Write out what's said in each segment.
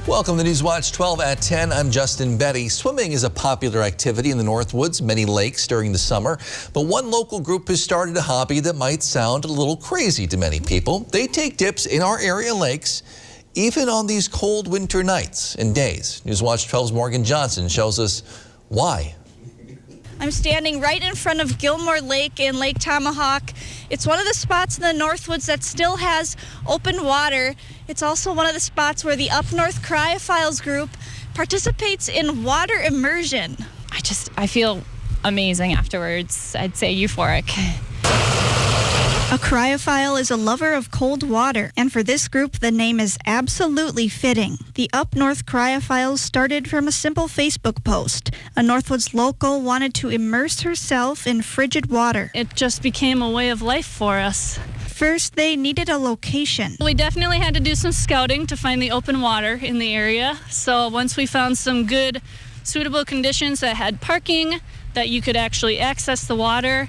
Welcome to Newswatch 12 at 10. I'm Justin Betty. Swimming is a popular activity in the Northwoods, many lakes during the summer. But one local group has started a hobby that might sound a little crazy to many people. They take dips in our area lakes, even on these cold winter nights and days. Newswatch 12's Morgan Johnson shows us why. I'm standing right in front of Gilmore Lake in Lake Tomahawk. It's one of the spots in the Northwoods that still has open water. It's also one of the spots where the Up North Cryophiles group participates in water immersion. I feel amazing afterwards. I'd say euphoric. A cryophile is a lover of cold water, and for this group, the name is absolutely fitting. The Up North Cryophiles started from a simple Facebook post. A Northwoods local wanted to immerse herself in frigid water. It just became a way of life for us. First, they needed a location. We definitely had to do some scouting to find the open water in the area. So once we found some good, suitable conditions that had parking, that you could actually access the water,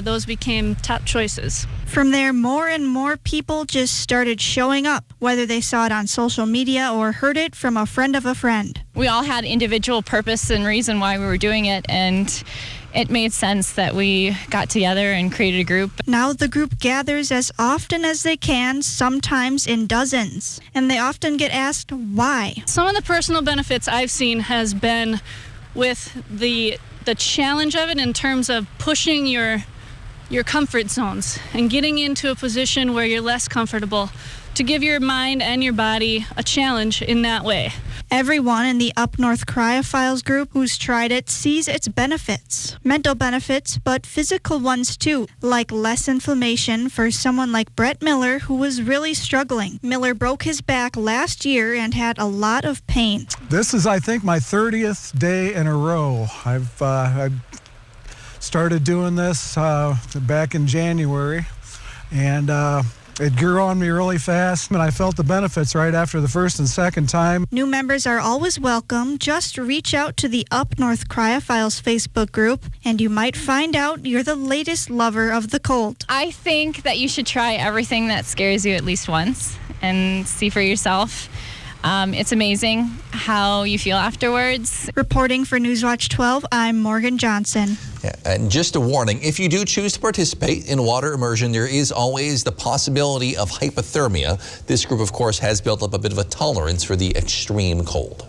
those became top choices. From there, more and more people just started showing up, whether they saw it on social media or heard it from a friend of a friend. We all had individual purpose and reason why we were doing it, and it made sense that we got together and created a group. Now the group gathers as often as they can, sometimes in dozens, and they often get asked why. Some of the personal benefits I've seen has been with the challenge of it in terms of pushing your comfort zones and getting into a position where you're less comfortable, to give your mind and your body a challenge in that way. Everyone in the Up North Cryophiles group who's tried it sees its benefits. Mental benefits, but physical ones too, like less inflammation for someone like Brett Miller, who was really struggling. Miller broke his back last year and had a lot of pain. This is, I think, my 30th day in a row. I've started doing this back in January, and it grew on me really fast, and I felt the benefits right after the first and second time. New members are always welcome. Just reach out to the Up North Cryophiles Facebook group, and you might find out you're the latest lover of the cold. I think that you should try everything that scares you at least once and see for yourself. It's amazing how you feel afterwards. Reporting for Newswatch 12, I'm Morgan Johnson. Yeah, and just a warning, if you do choose to participate in water immersion, there is always the possibility of hypothermia. This group, of course, has built up a bit of a tolerance for the extreme cold.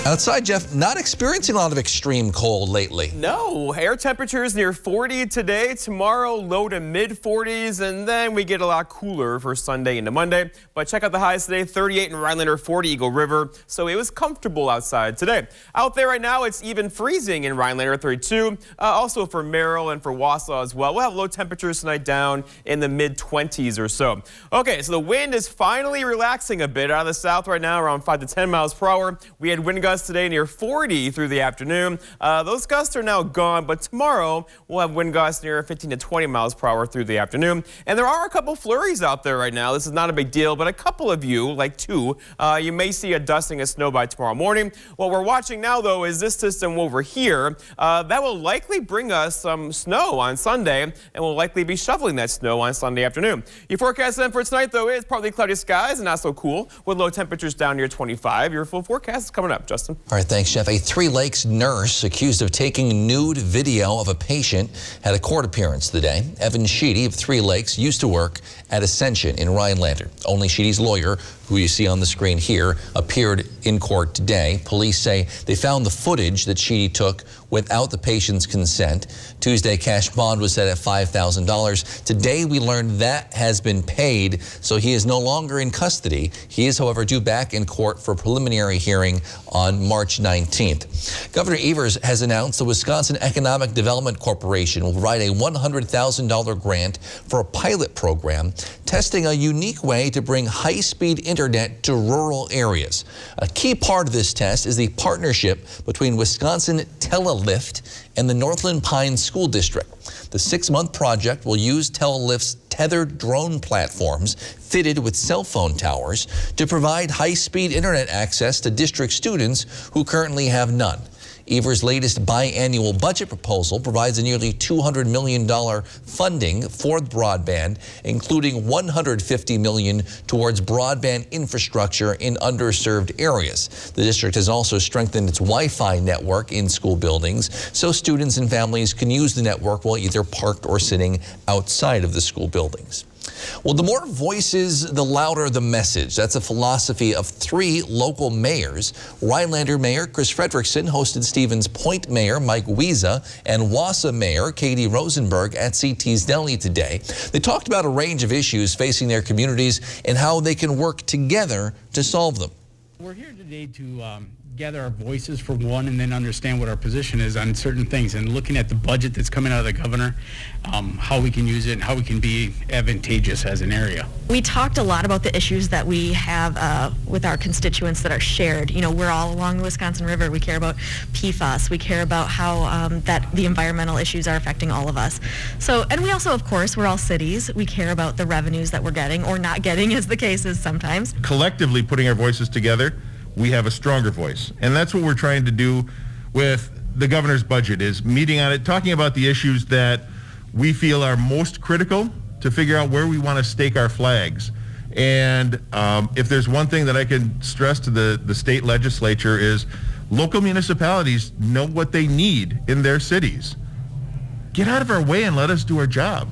Outside, Jeff, not experiencing a lot of extreme cold lately. No, air temperatures near 40 today. Tomorrow, low to mid 40s, and then we get a lot cooler for Sunday into Monday. But check out the highs today, 38 in Rhinelander, 40 Eagle River. So it was comfortable outside today. Out there right now, it's even freezing in Rhinelander, 32. Also for Merrill and for Wausau as well. We'll have low temperatures tonight down in the mid 20s or so. Okay, so the wind is finally relaxing a bit out of the south right now, around 5 to 10 miles per hour. We had wind gusts today near 40 through the afternoon. Those gusts are now gone, but tomorrow we'll have wind gusts near 15 to 20 miles per hour through the afternoon. And there are a couple flurries out there right now. This is not a big deal, but a couple of you, like two, you may see a dusting of snow by tomorrow morning. What we're watching now, though, is this system over here. That will likely bring us some snow on Sunday, and we'll likely be shoveling that snow on Sunday afternoon. Your forecast then for tonight, though, is partly cloudy skies and not so cool, with low temperatures down near 25. Your full forecast is coming up, Justin. All right, thanks, Jeff. A Three Lakes nurse accused of taking nude video of a patient had a court appearance today. Evan Sheedy of Three Lakes used to work at Ascension in Rhinelander. Only Sheedy's lawyer, who you see on the screen here, appeared in court today. Police say they found the footage that Sheedy took without the patient's consent. Tuesday, cash bond was set at $5,000. Today, we learned that has been paid, so he is no longer in custody. He is, however, due back in court for a preliminary hearing on March 19th. Governor Evers has announced the Wisconsin Economic Development Corporation will provide a $100,000 grant for a pilot program testing a unique way to bring high-speed internet to rural areas. A key part of this test is the partnership between Wisconsin Telelift and the Northland Pines School District. The 6-month project will use Telelift's tethered drone platforms fitted with cell phone towers to provide high-speed internet access to district students who currently have none. Ever's latest biannual budget proposal provides a nearly $200 million funding for broadband, including $150 million towards broadband infrastructure in underserved areas. The district has also strengthened its Wi-Fi network in school buildings so students and families can use the network while either parked or sitting outside of the school buildings. Well, the more voices, the louder the message. That's a philosophy of 3 local mayors. Rhinelander Mayor Chris Frederickson hosted Stevens Point Mayor Mike Wiesa and Wausau Mayor Katie Rosenberg at CT's Deli today. They talked about a range of issues facing their communities and how they can work together to solve them. We're here today to gather our voices for one, and then understand what our position is on certain things, and looking at the budget that's coming out of the governor, how we can use it and how we can be advantageous as an area. We talked a lot about the issues that we have with our constituents that are shared. You know, we're all along the Wisconsin River. We care about PFAS. We care about how that the environmental issues are affecting all of us. So, and we also, of course, we're all cities. We care about the revenues that we're getting or not getting, as the case is sometimes. Collectively putting our voices together, we have a stronger voice. And that's what we're trying to do with the governor's budget, is meeting on it, talking about the issues that we feel are most critical to figure out where we want to stake our flags. And if there's one thing that I can stress to the state legislature is local municipalities know what they need in their cities. Get out of our way and let us do our job.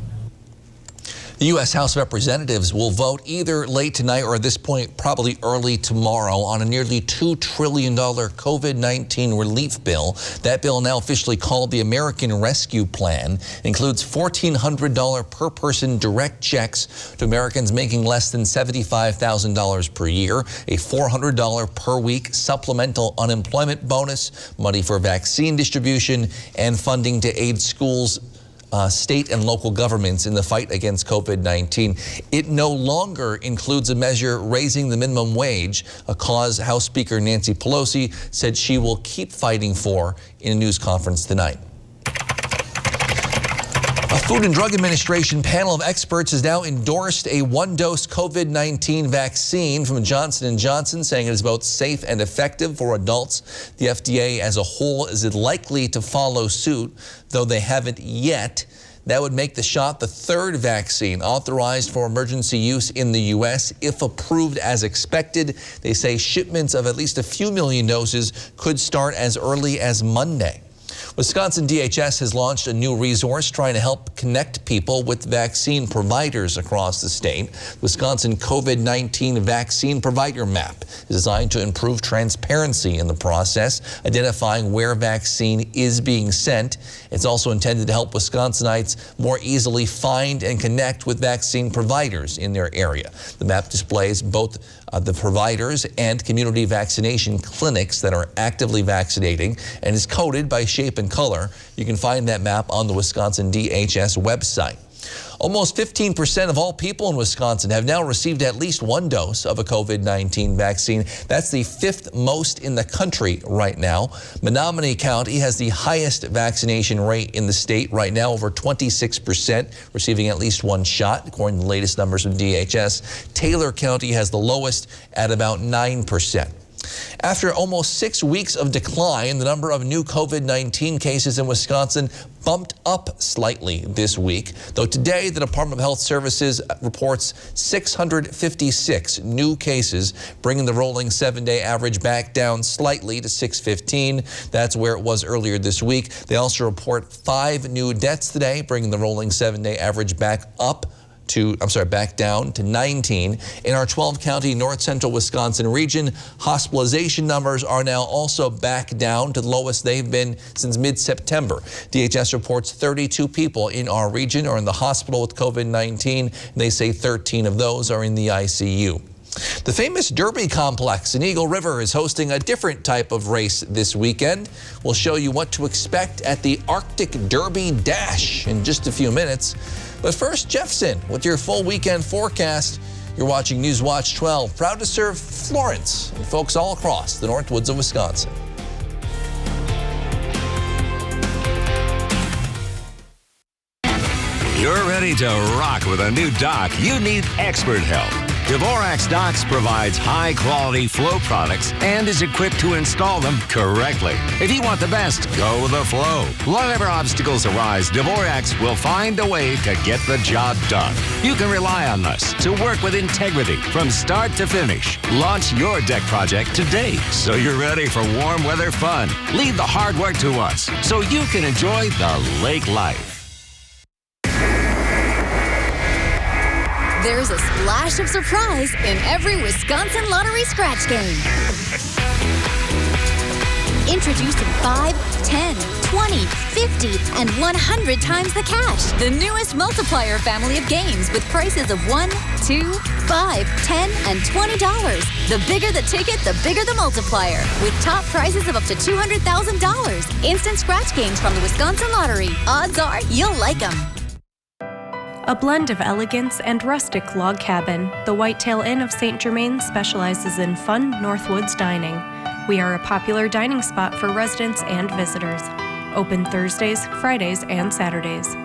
The U.S. House of Representatives will vote either late tonight or at this point probably early tomorrow on a nearly $2 trillion COVID-19 relief bill. That bill, now officially called the American Rescue Plan, includes $1,400 per person direct checks to Americans making less than $75,000 per year, a $400 per week supplemental unemployment bonus, money for vaccine distribution, and funding to aid schools, state and local governments in the fight against COVID-19. It no longer includes a measure raising the minimum wage, a cause House Speaker Nancy Pelosi said she will keep fighting for in a news conference tonight. A Food and Drug Administration panel of experts has now endorsed a 1-dose COVID-19 vaccine from Johnson & Johnson, saying it is both safe and effective for adults. The FDA as a whole is likely to follow suit, though they haven't yet. That would make the shot the 3rd vaccine authorized for emergency use in the U.S. If approved as expected, they say shipments of at least a few million doses could start as early as Monday. Wisconsin DHS has launched a new resource trying to help connect people with vaccine providers across the state. Wisconsin COVID-19 Vaccine Provider Map is designed to improve transparency in the process, identifying where vaccine is being sent. It's also intended to help Wisconsinites more easily find and connect with vaccine providers in their area. The map displays both the providers and community vaccination clinics that are actively vaccinating and is coded by shape and color. You can find that map on the Wisconsin DHS website. Almost 15% of all people in Wisconsin have now received at least 1 dose of a COVID-19 vaccine. That's the 5th most in the country right now. Menominee County has the highest vaccination rate in the state right now, over 26% receiving at least 1 shot, according to the latest numbers from DHS. Taylor County has the lowest at about 9%. After almost 6 weeks of decline, the number of new COVID-19 cases in Wisconsin bumped up slightly this week, though today the Department of Health Services reports 656 new cases, bringing the rolling 7-day average back down slightly to 615. That's where it was earlier this week. They also report 5 new deaths today, bringing the rolling 7-day average back down to 19. In our 12-county north central Wisconsin region, hospitalization numbers are now also back down to the lowest they've been since mid-September. DHS reports 32 people in our region are in the hospital with COVID-19. They say 13 of those are in the ICU. The famous Derby complex in Eagle River is hosting a different type of race this weekend. We'll show you what to expect at the Arctic Derby Dash in just a few minutes. But first, Jeffson with your full weekend forecast. You're watching News Watch 12, proud to serve Florence and folks all across the North Woods of Wisconsin. You're ready to rock with a new dock. You need expert help. Dvorak Docks provides high-quality flow products and is equipped to install them correctly. If you want the best, go with the flow. Whatever obstacles arise, Dvorak will find a way to get the job done. You can rely on us to work with integrity from start to finish. Launch your deck project today so you're ready for warm weather fun. Leave the hard work to us so you can enjoy the lake life. There's a splash of surprise in every Wisconsin Lottery scratch game. Introducing 5, 10, 20, 50, and 100 times the cash. The newest multiplier family of games with prices of $1, $2, $5, $10, and $20. The bigger the ticket, the bigger the multiplier. With top prizes of up to $200,000. Instant scratch games from the Wisconsin Lottery. Odds are you'll like them. A blend of elegance and rustic log cabin, the Whitetail Inn of St. Germain specializes in fun Northwoods dining. We are a popular dining spot for residents and visitors. Open Thursdays, Fridays, and Saturdays.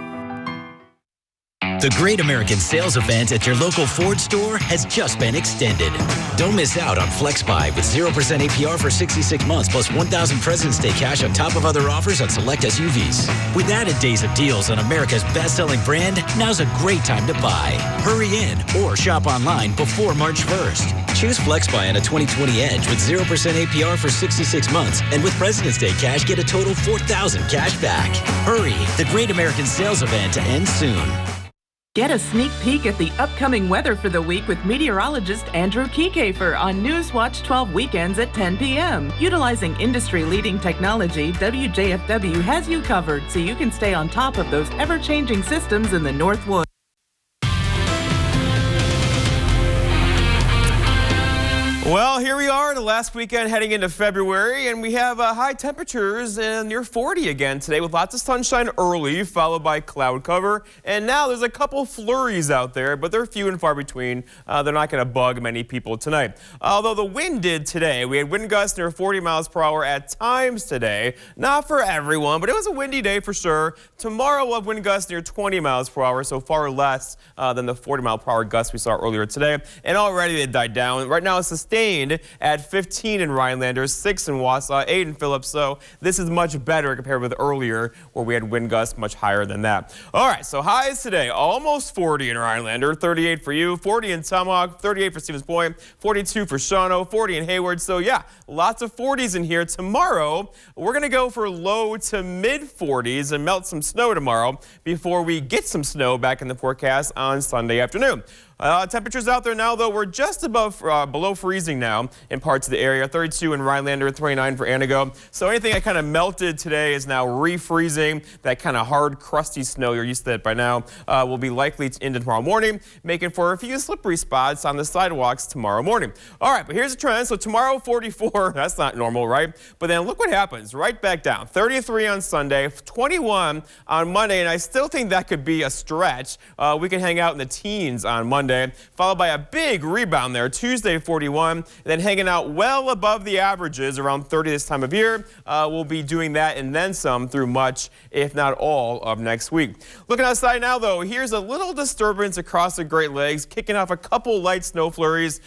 The Great American Sales Event at your local Ford store has just been extended. Don't miss out on FlexBuy with 0% APR for 66 months plus $1,000 President's Day cash on top of other offers on select SUVs. With added days of deals on America's best-selling brand, now's a great time to buy. Hurry in or shop online before March 1st. Choose FlexBuy on a 2020 Edge with 0% APR for 66 months, and with President's Day cash, get a total $4,000 cash back. Hurry! The Great American Sales Event ends soon. Get a sneak peek at the upcoming weather for the week with meteorologist Andrew Kiekefer on Newswatch 12 weekends at 10 p.m. Utilizing industry-leading technology, WJFW has you covered so you can stay on top of those ever-changing systems in the Northwoods. Well, here we are, the last weekend heading into February, and we have high temperatures near 40 again today with lots of sunshine early, followed by cloud cover. And now there's a couple flurries out there, but they're few and far between. They're not going to bug many people tonight. Although the wind did today. We had wind gusts near 40 miles per hour at times today. Not for everyone, but it was a windy day for sure. Tomorrow we'll have wind gusts near 20 miles per hour, so far less than the 40 mile per hour gusts we saw earlier today. And already they died down. Right now it's sustained at 15 in Rhinelander, 6 in Wausau, 8 in Phillips. So this is much better compared with earlier where we had wind gusts much higher than that. All right, so highs today, almost 40 in Rhinelander, 38 for you, 40 in Tomahawk, 38 for Stevens Point, 42 for Shawano, 40 in Hayward. So yeah, lots of 40s in here. Tomorrow, we're going to go for low to mid 40s and melt some snow tomorrow before we get some snow back in the forecast on Sunday afternoon. Temperatures out there now, though, we're just above below freezing now in parts of the area. 32 in Rhinelander, 29 for Antigo. So anything that kind of melted today is now refreezing. That kind of hard, crusty snow, you're used to that by now, will be likely into tomorrow morning, making for a few slippery spots on the sidewalks tomorrow morning. All right, but here's the trend. So tomorrow, 44. That's not normal, right? But then look what happens. Right back down. 33 on Sunday, 21 on Monday, and I still think that could be a stretch. We can hang out in the teens on Monday. Followed by a big rebound there, Tuesday 41, and then hanging out well above the averages around 30 this time of year. We'll be doing that and then some through much, if not all, of next week. Looking outside now, though, here's a little disturbance across the Great Lakes, kicking off a couple light snow flurries.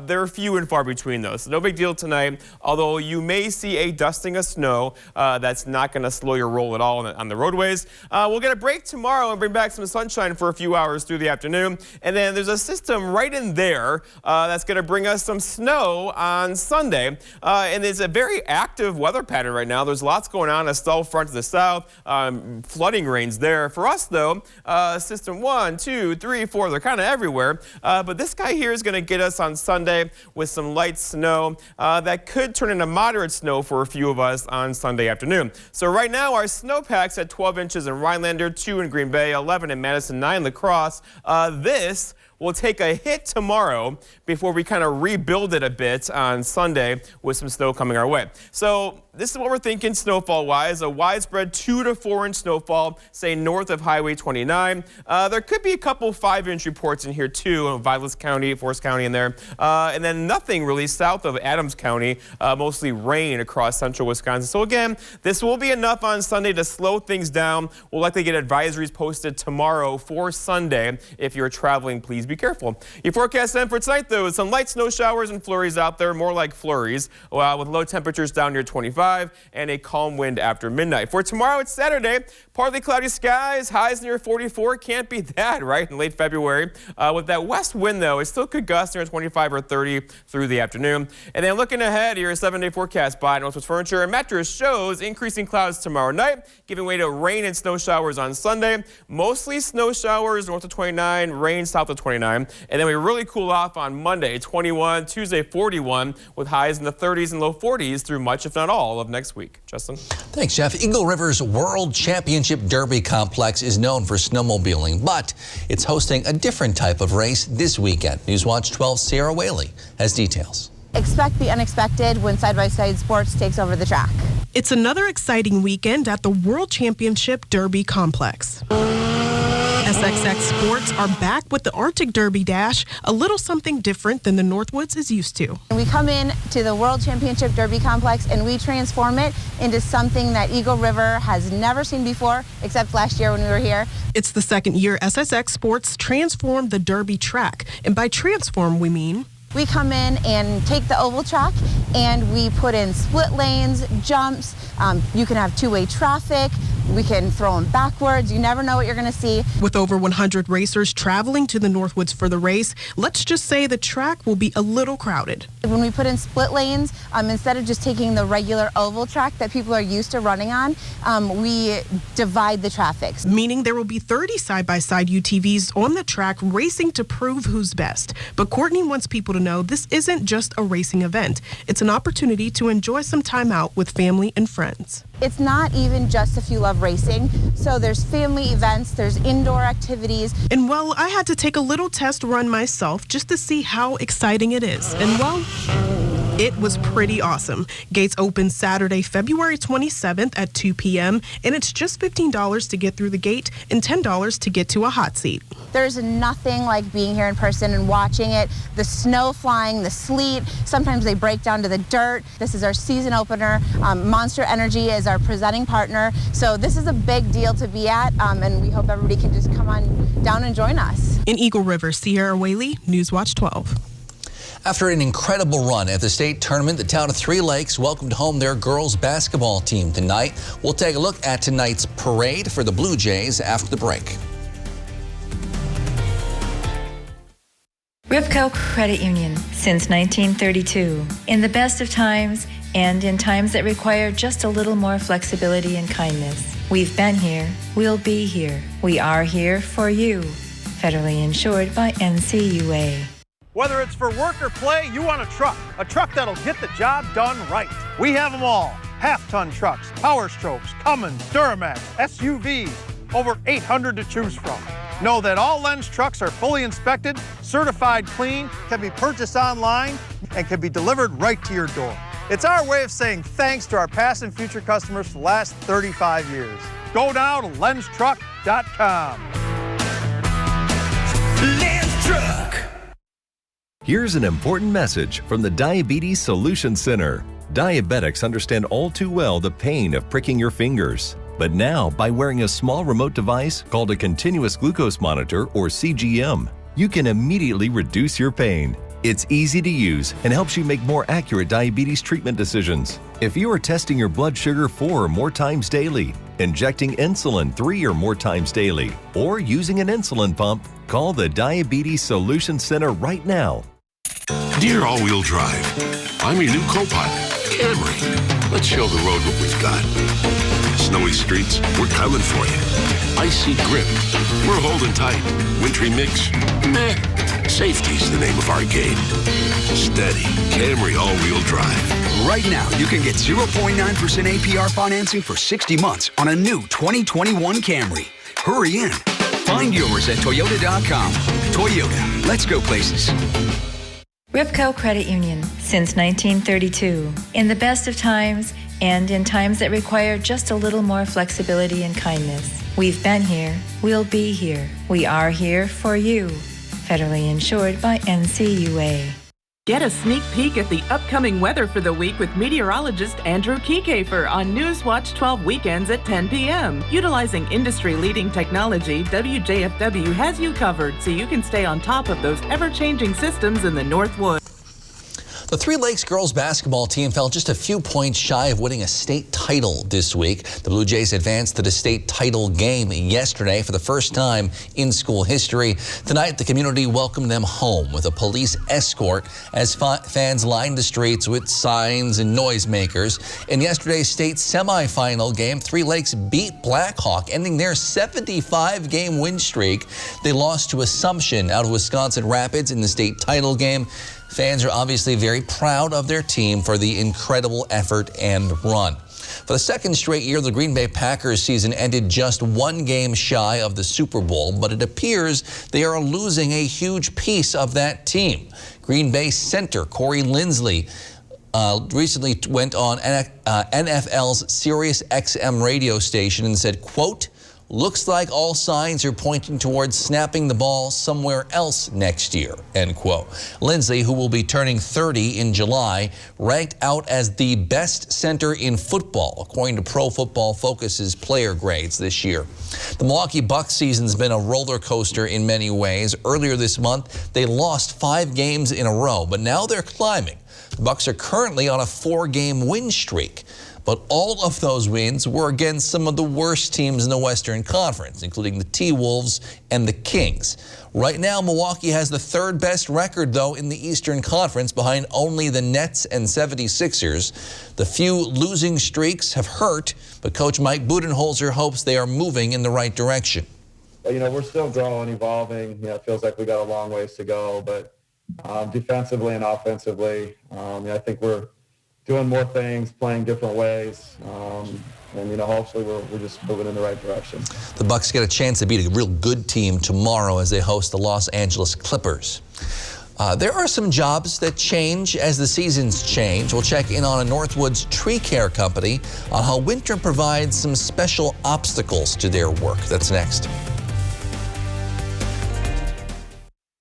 They're few and far between those, so no big deal tonight, although you may see a dusting of snow. That's not going to slow your roll at all on the roadways. We'll get a break tomorrow and bring back some sunshine for a few hours through the afternoon, and then there's a system right in there that's going to bring us some snow on Sunday. And it's a very active weather pattern right now. There's lots going on. A stall front to the south, flooding rains there. For us, though, system 1, 2, 3, 4, they're kind of everywhere. But this guy here is going to get us on Sunday with some light snow that could turn into moderate snow for a few of us on Sunday afternoon. So right now, our snowpack's at 12 inches in Rhinelander, 2 in Green Bay, 11 in Madison, 9 in La Crosse. This will take a hit tomorrow before we kind of rebuild it a bit on Sunday with some snow coming our way. So this is what we're thinking snowfall-wise, a widespread 2 to 4 inch snowfall, say north of Highway 29. There could be a couple 5-inch reports in here too, in Vilas County, Forest County in there. And then nothing really south of Adams County, mostly rain across central Wisconsin. So again, this will be enough on Sunday to slow things down. We'll likely get advisories posted tomorrow for Sunday. If you're traveling, please please be careful. Your forecast then for tonight, though, is some light snow showers and flurries out there, more like flurries, with low temperatures down near 25 and a calm wind after midnight. For tomorrow, it's Saturday, partly cloudy skies, highs near 44. Can't beat that, right, in late February. With that west wind, though, it still could gust near 25 or 30 through the afternoon. And then looking ahead, your 7-day forecast by Northwoods Furniture and Mattress shows increasing clouds tomorrow night, giving way to rain and snow showers on Sunday. Mostly snow showers north of 29, rain south of 29. And then we really cool off on Monday, 21, Tuesday, 41, with highs in the 30s and low 40s through much, if not all, of next week. Justin? Thanks, Jeff. Eagle River's World Championship Derby Complex is known for snowmobiling, but it's hosting a different type of race this weekend. Newswatch 12's Sarah Whaley has details. Expect the unexpected when Side-by-Side Sports takes over the track. It's another exciting weekend at the World Championship Derby Complex. SXX Sports are back with the Arctic Derby Dash, a little something different than the Northwoods is used to. We come in to the World Championship Derby Complex and we transform it into something that Eagle River has never seen before, except last year when we were here. It's the second year SSX Sports transformed the Derby track, and by transform we mean we come in and take the oval track and we put in split lanes, jumps. You can have two-way traffic. We can throw them backwards. You never know what you're going to see. With over 100 racers traveling to the Northwoods for the race, let's just say the track will be a little crowded. When we put in split lanes, instead of just taking the regular oval track that people are used to running on, we divide the traffic. Meaning there will be 30 side-by-side UTVs on the track racing to prove who's best. But Courtney wants people to know this isn't just a racing event. It's an opportunity to enjoy some time out with family and friends. It's not even just if you love racing. So there's family events, there's indoor activities. And well, I had to take a little test run myself just to see how exciting it is. And well, it was pretty awesome. Gates open Saturday, February 27th at 2 p.m. and it's just $15 to get through the gate and $10 to get to a hot seat. There's nothing like being here in person and watching it. The snow flying, the sleet, sometimes they break down to the dirt. This is our season opener. Monster Energy is our presenting partner. So this is a big deal to be at, and we hope everybody can just come on down and join us. In Eagle River, Sierra Whaley, Newswatch 12. After an incredible run at the state tournament, the town of Three Lakes welcomed home their girls basketball team tonight. We'll take a look at tonight's parade for the Blue Jays after the break. Rivco Credit Union since 1932. In the best of times and in times that require just a little more flexibility and kindness. We've been here, we'll be here. We are here for you. Federally insured by NCUA. Whether it's for work or play, you want a truck that'll get the job done right. We have them all. Half-ton trucks, Power Strokes, Cummins, Duramax, SUVs, over 800 to choose from. Know that all Lenz trucks are fully inspected, certified clean, can be purchased online, and can be delivered right to your door. It's our way of saying thanks to our past and future customers for the last 35 years. Go now to lenztruck.com. Lenz Truck. Here's an important message from the Diabetes Solutions Center. Diabetics understand all too well the pain of pricking your fingers. But now, by wearing a small remote device called a continuous glucose monitor, or CGM, you can immediately reduce your pain. It's easy to use and helps you make more accurate diabetes treatment decisions. If you are testing your blood sugar 4 or more times daily, injecting insulin 3 or more times daily, or using an insulin pump, call the Diabetes Solutions Center right now. Dear all-wheel drive, I'm your new co-pilot, Camry. Let's show the road what we've got. Snowy streets, we're coming for you. Icy grip, we're holding tight. Wintry mix, meh. Safety's the name of our game. Steady, Camry all-wheel drive. Right now, you can get 0.9% APR financing for 60 months on a new 2021 Camry. Hurry in. Find yours at Toyota.com. Toyota, let's go places. Rivco Credit Union since 1932. In the best of times and in times that require just a little more flexibility and kindness. We've been here, we'll be here. We are here for you. Federally insured by NCUA. Get a sneak peek at the upcoming weather for the week with meteorologist Andrew Kiekefer on Newswatch 12 weekends at 10 p.m. Utilizing industry-leading technology, WJFW has you covered so you can stay on top of those ever-changing systems in the Northwoods. The Three Lakes girls basketball team fell just a few points shy of winning a state title this week. The Blue Jays advanced to the state title game yesterday for the first time in school history. Tonight, the community welcomed them home with a police escort as fans lined the streets with signs and noisemakers. In yesterday's state semifinal game, Three Lakes beat Blackhawk, ending their 75-game win streak. They lost to Assumption out of Wisconsin Rapids in the state title game. Fans are obviously very proud of their team for the incredible effort and run. For the second straight year, the Green Bay Packers season ended just one game shy of the Super Bowl, but it appears they are losing a huge piece of that team. Green Bay center Corey Linsley recently went on NFL's Sirius XM radio station and said, quote, "Looks like all signs are pointing towards snapping the ball somewhere else next year," end quote. Lindsay, who will be turning 30 in July, ranked out as the best center in football, according to Pro Football Focus's player grades this year. The Milwaukee Bucks season's been a roller coaster in many ways. Earlier this month, they lost 5 games in a row, but now they're climbing. The Bucks are currently on a 4-game win streak. But all of those wins were against some of the worst teams in the Western Conference, including the T-Wolves and the Kings. Right now, Milwaukee has the 3rd best record, though, in the Eastern Conference, behind only the Nets and 76ers. The few losing streaks have hurt, but Coach Mike Budenholzer hopes they are moving in the right direction. You know, we're still growing, evolving. You know, it feels like we got a long ways to go, but defensively and offensively, I think we're doing more things, playing different ways, and you know, hopefully we're just moving in the right direction. The Bucks get a chance to beat a real good team tomorrow as they host the Los Angeles Clippers. There are some jobs that change as the seasons change. We'll check in on a Northwoods tree care company on how winter provides some special obstacles to their work. That's next.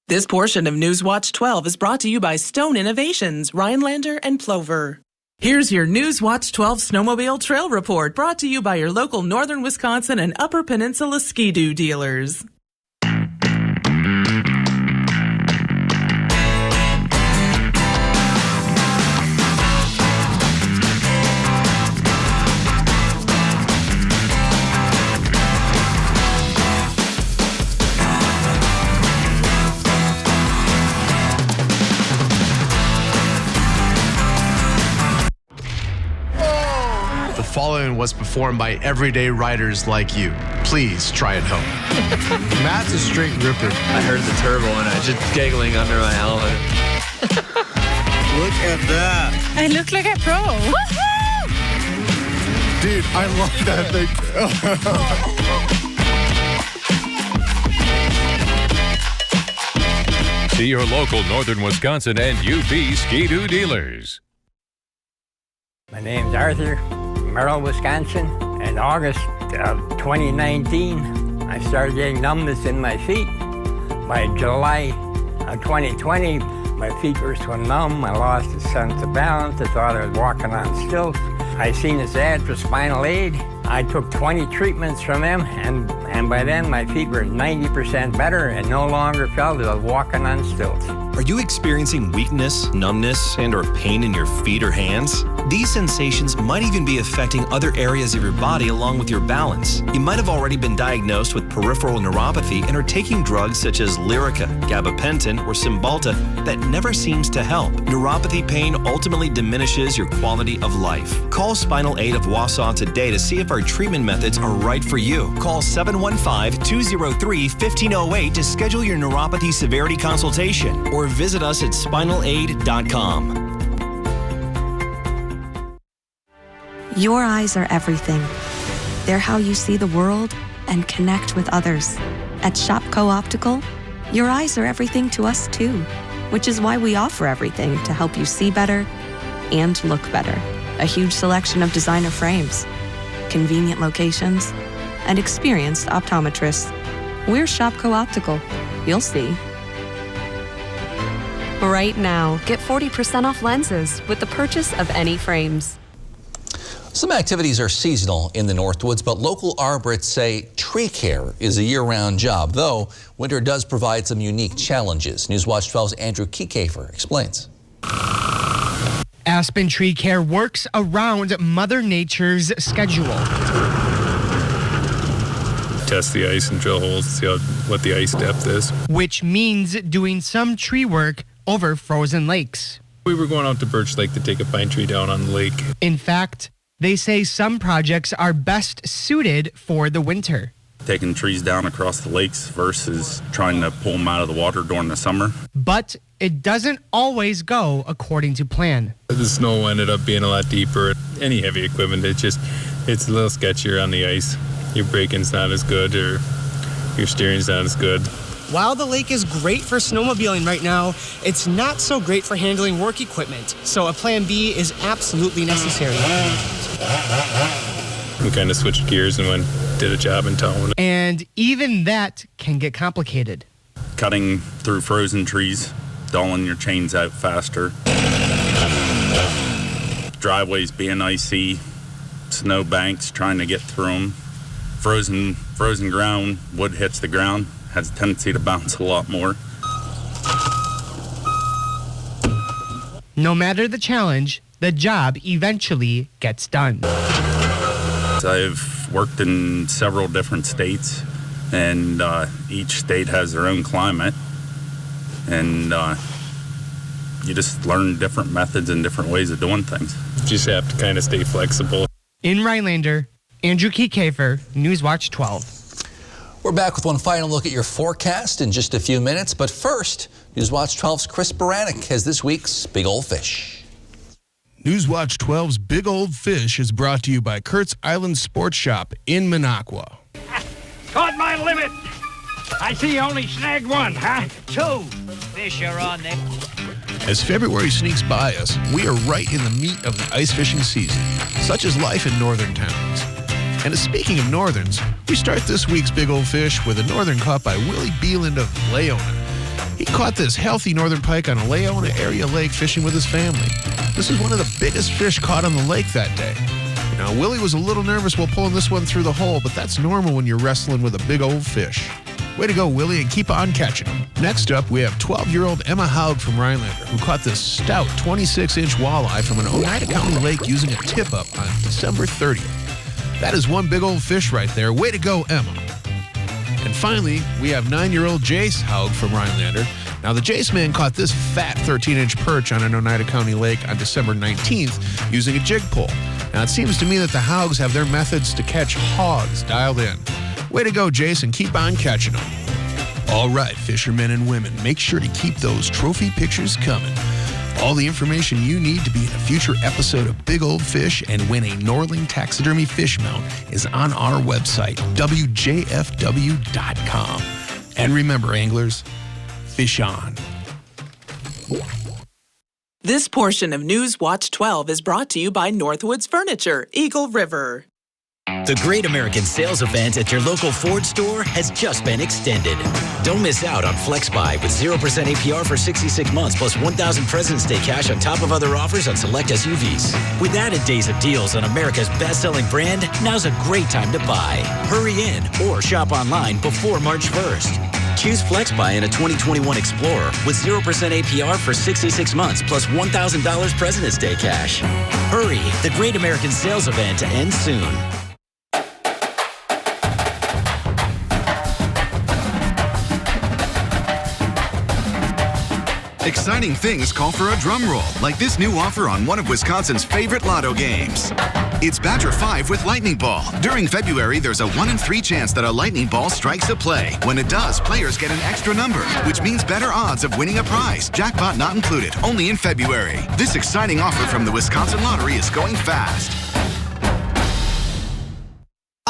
This portion of Newswatch 12 is brought to you by Stone Innovations, Rhinelander and Plover. Here's your Newswatch 12 Snowmobile Trail Report, brought to you by your local Northern Wisconsin and Upper Peninsula Ski-Doo dealers. The following was performed by everyday riders like you. Please try it home. Matt's a straight ripper. I heard the turbo and I was just giggling under my helmet. Look at that. I look like a pro. Woohoo! Dude, I love that thing. See your local Northern Wisconsin and UP Ski-Doo dealers. My name's Arthur. Merrill, Wisconsin. In August of 2019, I started getting numbness in my feet. By July of 2020, my feet were so numb, I lost a sense of balance. I thought I was walking on stilts. I seen this ad for Spinal Aid. I took 20 treatments from them, and by then my feet were 90% better and no longer felt as I was walking on stilts. Are you experiencing weakness, numbness, and/or pain in your feet or hands? These sensations might even be affecting other areas of your body along with your balance. You might have already been diagnosed with peripheral neuropathy and are taking drugs such as Lyrica, gabapentin, or Cymbalta that never seems to help. Neuropathy pain ultimately diminishes your quality of life. Call Spinal Aid of Wausau today to see if our treatment methods are right for you. Call 715-203-1508 to schedule your neuropathy severity consultation or visit us at spinalaid.com. Your eyes are everything. They're how you see the world and connect with others. At Shopco Optical, your eyes are everything to us too, which is why we offer everything to help you see better and look better. A huge selection of designer frames, convenient locations, and experienced optometrists. We're Shopco Optical. You'll see. Right now, get 40% off lenses with the purchase of any frames. Some activities are seasonal in the Northwoods, but local arborists say tree care is a year-round job, though winter does provide some unique challenges. Newswatch 12's Andrew Kiekefer explains. Aspen Tree Care works around Mother Nature's schedule. Test the ice and drill holes to see what the ice depth is. Which means doing some tree work over frozen lakes. We were going out to Birch Lake to take a pine tree down on the lake. In fact, they say some projects are best suited for the winter. Taking trees down across the lakes versus trying to pull them out of the water during the summer. But it doesn't always go according to plan. The snow ended up being a lot deeper. Any heavy equipment, it's a little sketchier on the ice. Your braking's not as good or your steering's not as good. While the lake is great for snowmobiling right now, it's not so great for handling work equipment. So a plan B is absolutely necessary. We kind of switched gears and did a job in town. And even that can get complicated. Cutting through frozen trees, dulling your chains out faster. Driveways being icy, snow banks, trying to get through them. Frozen ground, wood hits the ground, has a tendency to bounce a lot more. No matter the challenge, the job eventually gets done. I've worked in several different states, and each state has their own climate, and you just learn different methods and different ways of doing things. You just have to kind of stay flexible. In Rhinelander, Andrew Kiekefer, Newswatch 12. We're back with one final look at your forecast in just a few minutes, but first, Newswatch 12's Chris Baranek has this week's Big Old Fish. Newswatch 12's Big Old Fish is brought to you by Kurt's Island Sports Shop in Minocqua. Caught my limit. I see you only snagged one, huh? 2 fish are on there. As February sneaks by us, we are right in the meat of the ice fishing season. Such is life in northern towns. And speaking of northerns, we start this week's Big Old Fish with a northern caught by Willie Beeland of Leona. He caught this healthy northern pike on a Leona area lake fishing with his family. This is one of the biggest fish caught on the lake that day. Now, Willie was a little nervous while pulling this one through the hole, but that's normal when you're wrestling with a big old fish. Way to go, Willie, and keep on catching them. Next up, we have 12-year-old Emma Hogg from Rhinelander, who caught this stout 26-inch walleye from an Oneida County lake using a tip-up on December 30th. That is one big old fish right there. Way to go, Emma. And finally, we have 9-year-old Jace Hogg from Rhinelander. Now, the Jace man caught this fat 13-inch perch on an Oneida County lake on December 19th using a jig pole. Now, it seems to me that the Hoggs have their methods to catch hogs dialed in. Way to go, Jason. Keep on catching them. All right, fishermen and women, make sure to keep those trophy pictures coming. All the information you need to be in a future episode of Big Old Fish and win a Norling taxidermy fish mount is on our website, WJFW.com. And remember, anglers, fish on. This portion of Newswatch 12 is brought to you by Northwoods Furniture, Eagle River. The Great American Sales Event at your local Ford store has just been extended. Don't miss out on FlexBuy with 0% APR for 66 months plus $1,000 President's Day cash on top of other offers on select SUVs. With added days of deals on America's best-selling brand, now's a great time to buy. Hurry in or shop online before March 1st. Choose FlexBuy in a 2021 Explorer with 0% APR for 66 months plus $1,000 President's Day cash. Hurry, the Great American Sales Event ends soon. Exciting things call for a drum roll, like this new offer on one of Wisconsin's favorite lotto games. It's Badger 5 with Lightning Ball. During February, there's a 1 in 3 chance that a lightning ball strikes a play. When it does, players get an extra number, which means better odds of winning a prize. Jackpot not included, only in February. This exciting offer from the Wisconsin Lottery is going fast.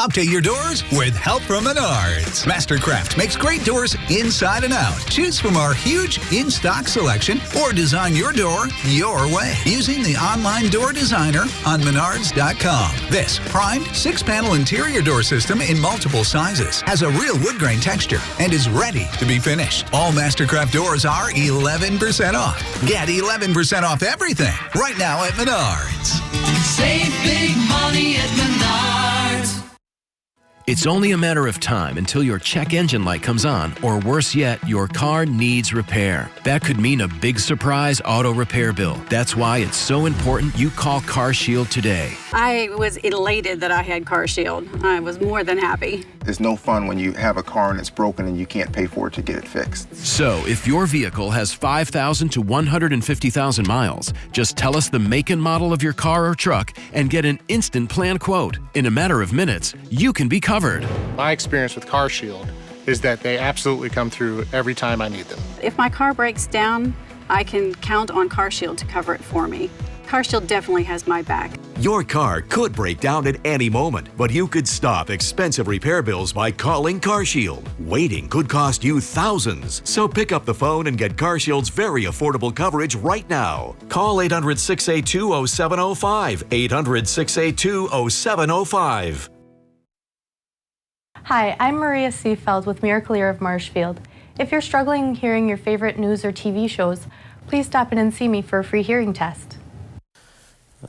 update your doors with help from Menards. Mastercraft makes great doors inside and out. Choose from our huge in-stock selection or design your door your way using the online door designer on Menards.com. This primed 6-panel interior door system in multiple sizes has a real wood grain texture and is ready to be finished. All Mastercraft doors are 11% off. Get 11% off everything right now at Menards. Save big money at Menards. It's only a matter of time until your check engine light comes on, or worse yet, your car needs repair. That could mean a big surprise auto repair bill. That's why it's so important you call CarShield today. I was elated that I had CarShield. I was more than happy. It's no fun when you have a car and it's broken and you can't pay for it to get it fixed. So, if your vehicle has 5,000 to 150,000 miles, just tell us the make and model of your car or truck and get an instant plan quote. In a matter of minutes, you can be covered. My experience with CarShield is that they absolutely come through every time I need them. If my car breaks down, I can count on CarShield to cover it for me. CarShield definitely has my back. Your car could break down at any moment, but you could stop expensive repair bills by calling CarShield. Waiting could cost you thousands, so pick up the phone and get CarShield's very affordable coverage right now. Call 800-682-0705, 800-682-0705. Hi, I'm Maria Seefeld with Miracle-Ear of Marshfield. If you're struggling hearing your favorite news or TV shows, please stop in and see me for a free hearing test.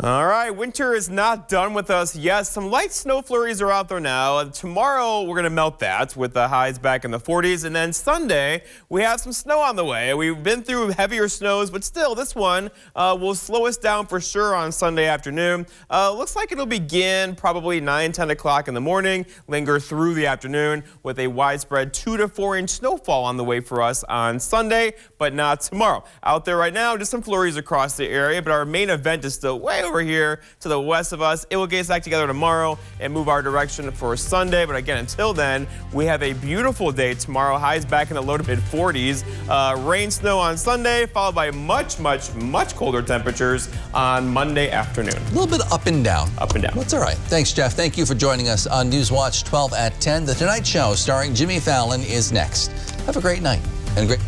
All right, winter is not done with us yet. Some light snow flurries are out there now. Tomorrow, we're going to melt that with the highs back in the 40s. And then Sunday, we have some snow on the way. We've been through heavier snows, but still, this one will slow us down for sure on Sunday afternoon. Looks like it'll begin probably 9, 10 o'clock in the morning, linger through the afternoon with a widespread 2 to 4 inch snowfall on the way for us on Sunday, but not tomorrow. Out there right now, just some flurries across the area, but our main event is still way over here to the west of us. It will get us back together tomorrow and move our direction for Sunday. But again, until then, we have a beautiful day tomorrow. Highs back in the low to mid 40s. Rain, snow on Sunday, followed by much colder temperatures on Monday afternoon. A little bit up and down. Up and down. That's all right. Thanks, Jeff. Thank you for joining us on Newswatch 12 at 10. The Tonight Show starring Jimmy Fallon is next. Have a great night and a great